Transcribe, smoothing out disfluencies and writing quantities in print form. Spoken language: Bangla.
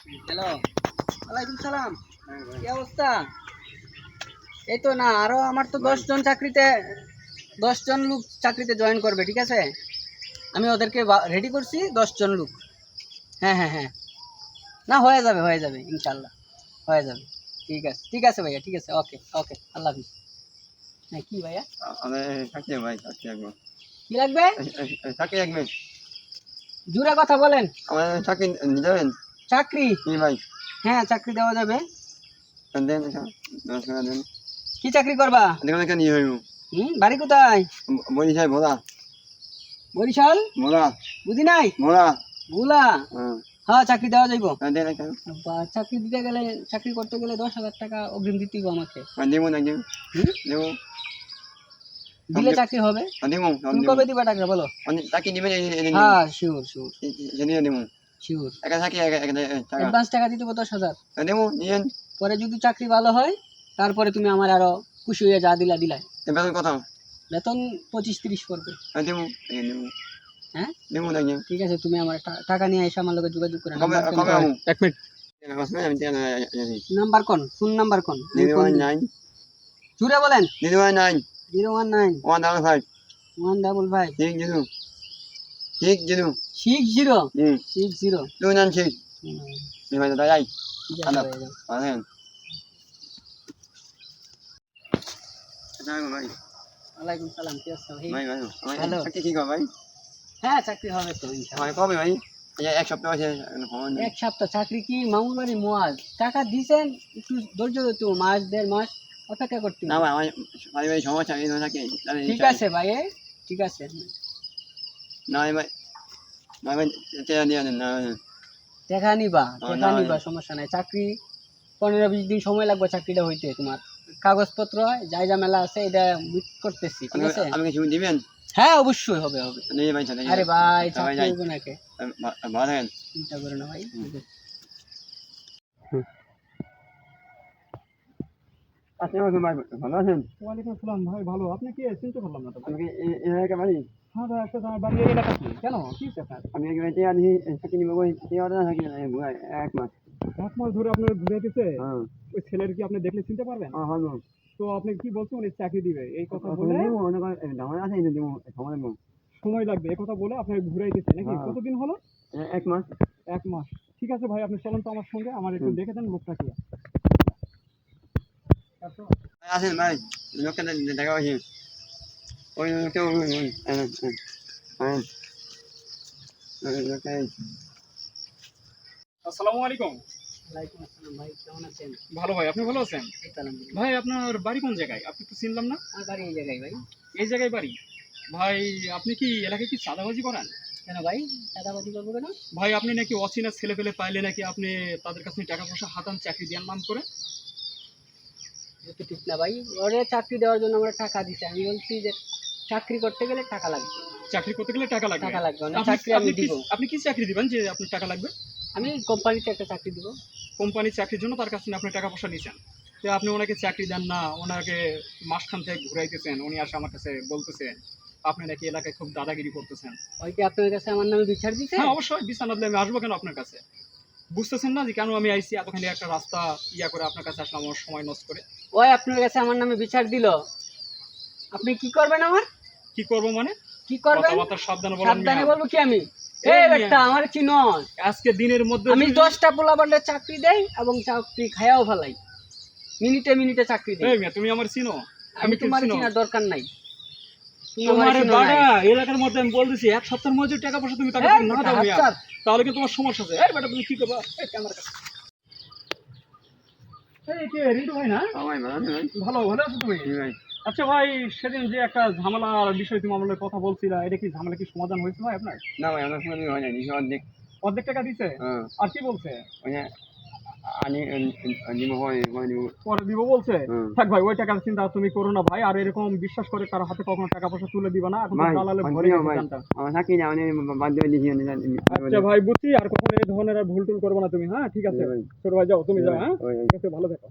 হ্যালো, ওয়ালাইকুম সালাম। কি অবস্থা? এই তো না, আরো আমার তো 10 জন চাকরিতে 10 জন লোক চাকরিতে জয়েন করবে, ঠিক আছে? আমি ওদেরকে রেডি করছি 10 জন লোক। হ্যাঁ হ্যাঁ হ্যাঁ, না হয়ে যাবে ইনশাল্লাহ, হয়ে যাবে। ঠিক আছে ভাইয়া, ঠিক আছে, ওকে ওকে, আল্লাহ হাফিজ। হ্যাঁ, কি ভাইয়া? আমি থাকি ভাই, থাকি একবার কি লাগবে? থাকি একবার জোরে কথা বলেন। আমার থাকি যাবেন চাকরি? কি ভাই? হ্যাঁ, চাকরি দেওয়া যাবে। দেন 10 টাকা দেন। কি চাকরি করবা? দেখুন কেন ইয়ে হইব বাড়ি কোথায়? বলি সাহেব ভোলা বরিশাল? ভোলা বুঝি নাই। ভোলা। ভোলা? হ্যাঁ হ্যাঁ, চাকরি দেওয়া যাইব। দেন কেন চাকরি দিতে গেলে, চাকরি করতে গেলে 10,000 টাকা অগ্রিম দিতে হবে আমাকে। দেবো না দেবো হুম? দেবো দিলে চাকরি হবে। দেবো তুমি কবে দিবা টাকা বলো? থাকি দিবেন হ্যাঁ, শিওর শিওর জেনে দেবো শিওর। একা থাকি টাকা অ্যাডভান্স টাকা দিতে হবে 10,000। দেবো নিয়েন। পরে যদি চাকরি ভালো হয়, তারপরে তুমি আমার আরো খুশি হয়ে যা দিলা দিলাই। বেতন কথা বেতন 25-30 পড়বে। দেবো দেবো হ্যাঁ, দেবো না ঠিক আছে, তুমি আমার টাকা নিয়ে এসে আমার লগে যোগাযোগ করে। কবে কবে আমু 1 মিনিট, নাম্বার কোন? ফোন নাম্বার কোন? 019 জুড়ে বলেন। 019 019 155 155 60 60 60 হুম 60। 296 ni ভাই দাদা যাই ঠিক আছে আলাপ ভাইয়া। আছেন আসসালামু ভাই। ওয়ালাইকুম সালাম, কি অবস্থা ভাই? ভাই ভাই ভালো। চাকরি কি কর ভাই? হ্যাঁ, চাকরি হবে তো ভাই ইনশাআল্লাহ। কবে ভাই? এই এক সপ্তাহ আছে এখন এক সপ্তাহ চাকরি কি মামুর বাড়ি মোয়াজ? টাকা দিছেন, একটু ধৈর্য ধরতে হবে, মাস 1.5 মাস অপেক্ষা করতে না হবে। ভাই আমার পারিবারিক সমস্যা এই না থাকে ঠিক আছে ভাই, ঠিক আছে। না ভাই না ভাই চেয়া দিয়ে দেন না টাকা নিবা, ও, টাকা না, নিবা, সমস্যা নাই। চাকরি 15-20 দিন সময় লাগবে চাকরিটা হইতে। তোমার কাগজপত্র যাই ঝামেলা আছে এটা মিট করতেছি, ঠিক আছে? আমি কিছু দিবেন? হ্যাঁ, অবশ্যই হবে হবে। নেই ভাই চলে আরে ভাই, ভাই চাকরি যাই হইব নাকি? ভালো থাকেন। চিন্তা করো না ভাই। আসসালামু ভাই ভালো আছেন? ওয়ালাইকুম আসসালাম ভাই, ভালো। আপনি কি চিনতে পারলাম না তো ভাই। আমি কি এই এলাকা বাড়ি? হ্যাঁ ভাই, আসলে আমার বাড়ি এই এলাকা কি? কেন, কি হচ্ছে আপনার? আমি একবার চেয়া দিয়ে চাকরি নিব কই চেয়া না থাকি না এক মাস। 1 মাস ধরে আপনার ঘুরে গেছে। হ্যাঁ ওই ছেলের কি আপনি দেখলে চিনতে পারবেন? হ্যাঁ হলো তো আপনি কি বলছেন উনি চাকরি দিবে, এই কথা বলে মনে করেন দাম আছে কিন্তু দিব সময় দেবো সময় লাগবে, এই কথা বলে আপনার ঘুরে গেছে নাকি? হ্যাঁ। কতদিন হলো? এক মাস। 1 মাস। ঠিক আছে ভাই, আপনি চলেন তো আমার সঙ্গে, আমার একটু দেখে দেন লোকটা কি। আসেন ভাই লোকটা দেখা হয়েছে ওই লোকটা আসসালামু আলাইকুম। ওয়ালাইকুম আসসালাম ভাই, কেমন আছেন? ভালো ভাই, আপনি ভালো আছেন? এই তো আলহামদুলিল্লাহ। ভাই আপনার বাড়ি কোন জায়গায়? আপনি তো চিনলাম না। আমার বাড়ি এই জায়গায় ভাই। এই জায়গায় বাড়ি? ভাই আপনি কি এলাকায় কি চাঁদাবাজি করেন? কেন ভাই, চাঁদাবাজি করবো কেন? ভাই আপনি নাকি অচেনা ছেলে পেলে পাইলে নাকি আপনি তাদের কাছে টাকা পয়সা হাতান চাকরি দেওয়ার নাম করে। এটা তো ঠিক না ভাই। ওরে চাকরি দেওয়ার জন্য আমরা টাকা দিছি। আমি বলছি যে চাকরি করতে গেলে টাকা লাগবে। চাকরি করতে গেলে টাকা লাগবে। টাকা লাগবে, অনেক আপনি চাকরি আমি আপনি কি দিব। আপনি কি চাকরি দিবেন যে আপনার টাকা লাগবে? আমি কোম্পানিতে একটা চাকরি দিব। কোম্পানির চাকরির জন্য তার কাছে আপনি টাকা পয়সা নিছেন, তো আপনি ওনাকে চাকরি দেন না, ওনাকে মাসখান থেকে ঘুরাইতেছেন, উনি আসে আমার কাছে বলতেছে আপনি নাকি এলাকায় খুব দাদাগিরি করতেছেন। ওই কি আপনার কাছে আমার নামে বিচার দিছে? হ্যাঁ অবশ্যই, বিছানা দিলে আমি আসবো কেন আপনার কাছে? বুঝতেছেন না যে কেন আমি আইসি এতখানি একটা রাস্তা ইয়া করে আপনার কাছে আসলাম আমার সময় নষ্ট করে? ওই আপনার কাছে আমার নামে বিচার দিল, আপনি কি করবেন আমার? কি করবো মানে? কি করবেন? কথাবার্তা সাবধানে বলেন সাবধানে মিয়া। বলবো কি আমি? এই এই মিয়া। বেটা, আমার চিনন? আজকে দিনের মধ্যে আমি 10টা পোলাপানের চাকরি দেই এবং চাকরি খায়াও ফেলাই। মিনিটে মিনিটে চাকরি দেই। এই মিয়া, তুমি আমার চিনো? আমি কি তোমার চিনো? চিনার দরকার নাই। তুমি তোমার আমারে চিনো বাড়া নাই। এলাকার মধ্যে আমি বলতেছি এক সপ্তাহের মধ্যে টাকা পয়সা তুমি তাকে এই না বেটা, দাও হাত মিয়া, ছাড়। তাহলে কি তোমার সমস্যা আছে। এই বেটা তুমি কি করবা? এই ক্যামেরা কাছে। এই কে রিন্টু ভাই না? ভাই ভালো আছেন ভাই? ভালো ভালো আছো তুমি? জি ভাই। আচ্ছা ভাই, সেদিন যে একটা ঝামেলার বিষয় তুমি আমার লগে কথা বলছিলা, এটা কি ঝামেলা কি সমাধান হয়েছে ভাই আপনার? না ভাই আমার সময় হয় না নিশা অর্ধেক। অর্ধেক টাকা দিছে? হ্যাঁ আর কি বলছে? ওই যে আনি নিব হয় নিব। পরে দিব বলছে? হুম। থাক ভাই, ওই টাকার চিন্তা তুমি করো না ভাই, আর এরকম বিশ্বাস করে কারো হাতে কখনো টাকা পয়সা তুলে দিবা না, এখন তো ভাই দালালে ভরে গেছে ভাই জানটা। আমার থাকি না মানে বাদ দিয়ে দিছি আচ্ছা ভাই বুঝছি, আর কখনো এই ধরনের আর ভুল টুল করবো না তুমি। হ্যাঁ ঠিক আছে ভাই। ছোট ভাই, যাও তুমি যাও। হ্যাঁ ওই ঠিক আছে, ভালো থেকো।